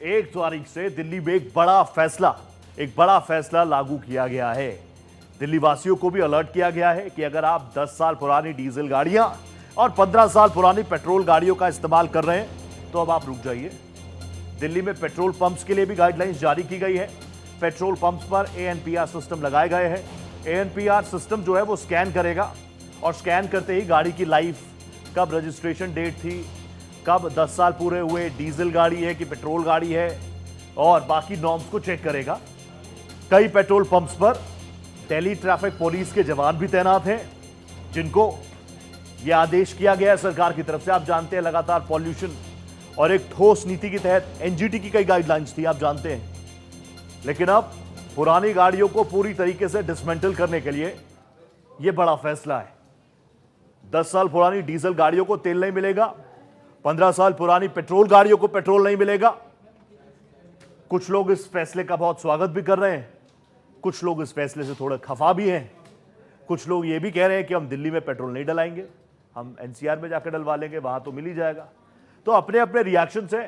1 तारीख से दिल्ली में एक बड़ा फैसला लागू किया गया है। दिल्ली वासियों को भी अलर्ट किया गया है कि अगर आप 10 साल पुरानी डीजल गाड़ियां और 15 साल पुरानी पेट्रोल गाड़ियों का इस्तेमाल कर रहे हैं तो अब आप रुक जाइए। दिल्ली में पेट्रोल पंप्स के लिए भी गाइडलाइंस जारी की गई है। पेट्रोल पंप्स पर ANPR सिस्टम लगाए गए हैं। ANPR सिस्टम जो है वो स्कैन करेगा और स्कैन करते ही गाड़ी की लाइफ, कब रजिस्ट्रेशन डेट थी, कब 10 साल पूरे हुए, डीजल गाड़ी है कि पेट्रोल गाड़ी है, और बाकी नॉर्म्स को चेक करेगा। कई पेट्रोल पंप्स पर दिल्ली ट्रैफिक पुलिस के जवान भी तैनात हैं, जिनको यह आदेश किया गया है सरकार की तरफ से। आप जानते हैं लगातार पॉल्यूशन और एक ठोस नीति के तहत NGT की कई गाइडलाइंस थी, आप जानते हैं। लेकिन अब पुरानी गाड़ियों को पूरी तरीके से डिसमेंटल करने के लिए यह बड़ा फैसला है। 10 साल पुरानी डीजल गाड़ियों को तेल नहीं मिलेगा, 15 साल पुरानी पेट्रोल गाड़ियों को पेट्रोल नहीं मिलेगा। कुछ लोग इस फैसले का बहुत स्वागत भी कर रहे हैं, कुछ लोग इस फैसले से थोड़ा खफा भी हैं। कुछ लोग ये भी कह रहे हैं कि हम दिल्ली में पेट्रोल नहीं डलाएंगे, हम NCR में जाकर डलवा लेंगे, वहां तो मिल ही जाएगा। तो अपने अपने रिएक्शन से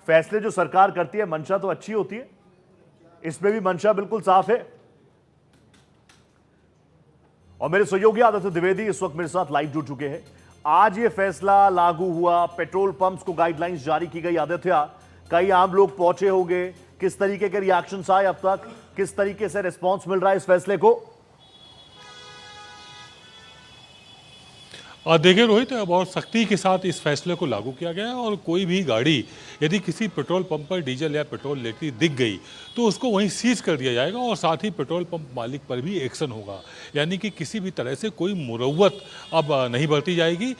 फैसले जो सरकार करती है, मंशा तो अच्छी होती है, इसमें भी मंशा बिल्कुल साफ है। और मेरे सहयोगी आदित्य द्विवेदी इस वक्त मेरे साथ लाइव जुड़ चुके हैं। आज ये फैसला लागू हुआ, पेट्रोल पंप्स को गाइडलाइंस जारी की गई। आदित्य, कई आम लोग पहुंचे होंगे, किस तरीके के रिएक्शंस आए अब तक, किस तरीके से रिस्पांस मिल रहा है इस फैसले को? देखिए रोहित, बहुत सख्ती के साथ इस फैसले को लागू किया गया है और कोई भी गाड़ी यदि किसी पेट्रोल पंप पर डीजल या पेट्रोल लेती दिख गई तो उसको वहीं सीज कर दिया जाएगा और साथ ही पेट्रोल पंप मालिक पर भी एक्शन होगा। यानी कि किसी भी तरह से कोई मुरव्वत अब नहीं बरती जाएगी।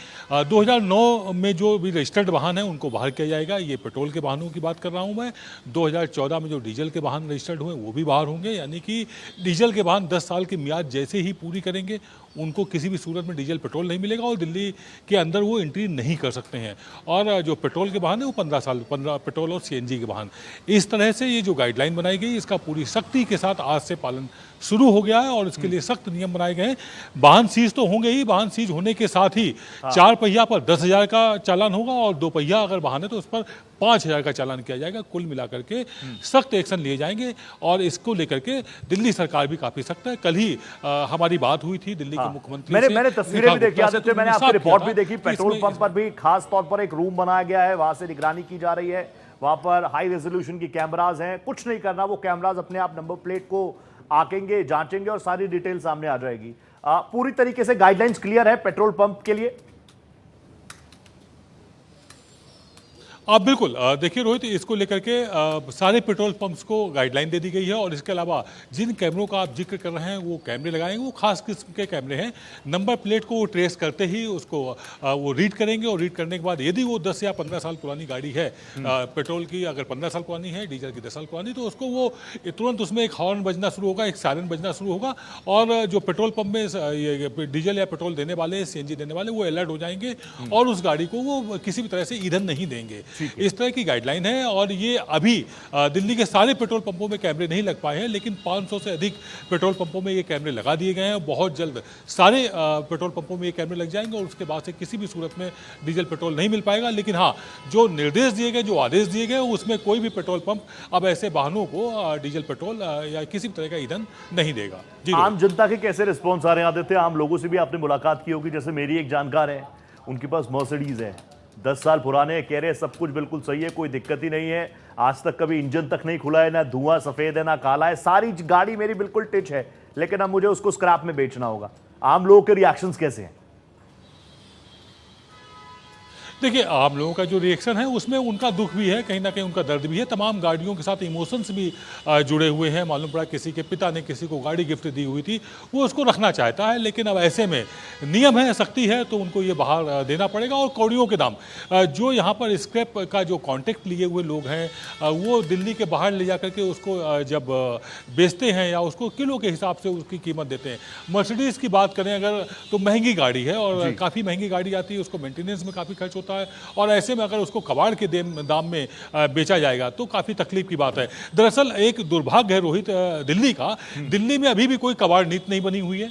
2009 में जो भी रजिस्टर्ड वाहन है उनको बाहर किया जाएगा। ये पेट्रोल के वाहनों की बात कर रहा हूँ मैं। 2014 में जो डीजल के वाहन रजिस्टर्ड हुए वो भी बाहर होंगे। यानी कि डीजल के वाहन 10 साल की मियाद जैसे ही पूरी करेंगे उनको किसी भी सूरत में डीजल पेट्रोल नहीं मिलेगा और दिल्ली के अंदर वो एंट्री नहीं कर सकते हैं। और जो पेट्रोल के वाहन है वो 15 पेट्रोल और CNG के वाहन। इस तरह से ये जो गाइडलाइन बनाई गई इसका पूरी सख्ती के साथ आज से पालन शुरू हो गया है और इसके लिए सख्त नियम बनाए गए हैं। वाहन सीज तो होंगे ही, वाहन सीज होने के साथ ही 4 पहिया पर 10,000 का चालान होगा और 2 पहिया अगर वाहन है तो उस पर 5,000 का चालान किया जाएगा। कुल मिलाकर के सख्त एक्शन लिए जाएंगे और इसको लेकर के दिल्ली सरकार भी काफी सख्त है। कल ही हमारी बात हुई थी दिल्ली के मुख्यमंत्री से। मैंने तस्वीरें भी देखी आदित्य, मैंने आपकी रिपोर्ट भी देखी। पेट्रोल पंप पर भी खास तौर पर एक रूम बनाया गया है, वहां से निगरानी की जा रही है। वहां पर हाई रेजोल्यूशन की कैमराज हैं। कुछ नहीं करना, वो कैमराज अपने आप नंबर प्लेट को आंकेंगे, जांचेंगे और सारी डिटेल सामने आ जाएगी। पूरी तरीके से गाइडलाइंस क्लियर है पेट्रोल पंप के लिए। बिल्कुल। देखिए रोहित, इसको लेकर के सारे पेट्रोल पंप्स को गाइडलाइन दे दी गई है और इसके अलावा जिन कैमरों का आप जिक्र कर रहे हैं वो कैमरे लगाएंगे, वो खास किस्म के कैमरे हैं। नंबर प्लेट को वो ट्रेस करते ही उसको वो रीड करेंगे और रीड करने के बाद यदि वो 10 या 15 साल पुरानी गाड़ी है, पेट्रोल की अगर 15 साल पुरानी है, डीजल की 10 साल पुरानी, तो उसको वो तुरंत उसमें एक हॉर्न बजना शुरू होगा, एक सायरन बजना शुरू होगा और जो पेट्रोल पंप में डीजल या पेट्रोल देने वाले, CNG देने वाले, वो अलर्ट हो जाएंगे और उस गाड़ी को वो किसी भी तरह से ईंधन नहीं देंगे। इस तरह की गाइडलाइन है और ये अभी दिल्ली के सारे पेट्रोल पंपों में कैमरे नहीं लग पाए हैं, लेकिन 500 से अधिक पेट्रोल पंपों में ये कैमरे लगा दिए गए हैं। बहुत जल्द सारे पेट्रोल पंपों में ये कैमरे लग जाएंगे और उसके बाद से किसी भी सूरत में डीजल पेट्रोल नहीं मिल पाएगा। लेकिन हाँ, जो निर्देश दिए गए, जो आदेश दिए गए, उसमें कोई भी पेट्रोल पंप अब ऐसे वाहनों को डीजल पेट्रोल या किसी भी तरह का ईंधन नहीं देगा। आम जनता के कैसे रिस्पॉन्स आ रहे हैं आदित्य? आम लोगों से भी आपने मुलाकात की होगी। जैसे मेरी एक जानकार है, उनके पास मर्सिडीज है, 10 साल पुराने, कह रहे सब कुछ बिल्कुल सही है, कोई दिक्कत ही नहीं है, आज तक कभी इंजन तक नहीं खुला है, ना धुआं सफेद है ना काला है, सारी गाड़ी मेरी बिल्कुल टिच है, लेकिन अब मुझे उसको स्क्रैप में बेचना होगा। आम लोगों के रिएक्शंस कैसे हैं? देखिए, आम लोगों का जो रिएक्शन है उसमें उनका दुख भी है, कहीं ना कहीं उनका दर्द भी है। तमाम गाड़ियों के साथ इमोशंस भी जुड़े हुए हैं। मालूम पड़ा किसी के पिता ने किसी को गाड़ी गिफ्ट दी हुई थी, वो उसको रखना चाहता है, लेकिन अब ऐसे में नियम है, सख्ती है, तो उनको ये बाहर देना पड़ेगा। और कौड़ियों के दाम, जो यहाँ पर स्क्रैप का जो कॉन्ट्रैक्ट लिए हुए लोग हैं, वो दिल्ली के बाहर ले जा करके उसको जब बेचते हैं या उसको किलो के हिसाब से उसकी कीमत देते हैं। मर्सिडीज़ की बात करें अगर, तो महंगी गाड़ी है और काफ़ी महंगी गाड़ी आती है, उसको मेंटेनेंस में काफ़ी खर्च होता है और ऐसे में अगर उसको कबाड़ के दाम में बेचा जाएगा तो काफ़ी तकलीफ की बात है। दरअसल एक दुर्भाग्य है रोहित दिल्ली का, दिल्ली में अभी भी कोई कबाड़ नीति नहीं बनी हुई है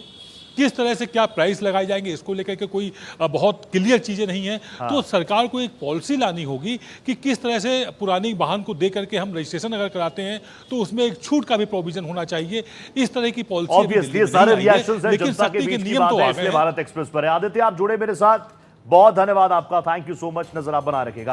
किस तरह से क्या प्राइस लगाए जाएंगे इसको लेकर के कोई बहुत क्लियर चीजें नहीं है। तो सरकार को एक पॉलिसी लानी होगी कि किस तरह से पुरानी वाहन को दे करके हम रजिस्ट्रेशन अगर कराते हैं तो उसमें एक छूट का भी प्रोविजन होना चाहिए। इस तरह की पॉलिसी ऑब्वियसली सारे रिएक्शंस हैं जनता के बीच की बात है, इसलिए भारत एक्सप्रेस पर है। आदित्य, आप जुड़े मेरे साथ, बहुत धन्यवाद आपका, थैंक यू सो मच, नजर आप बना रखिएगा।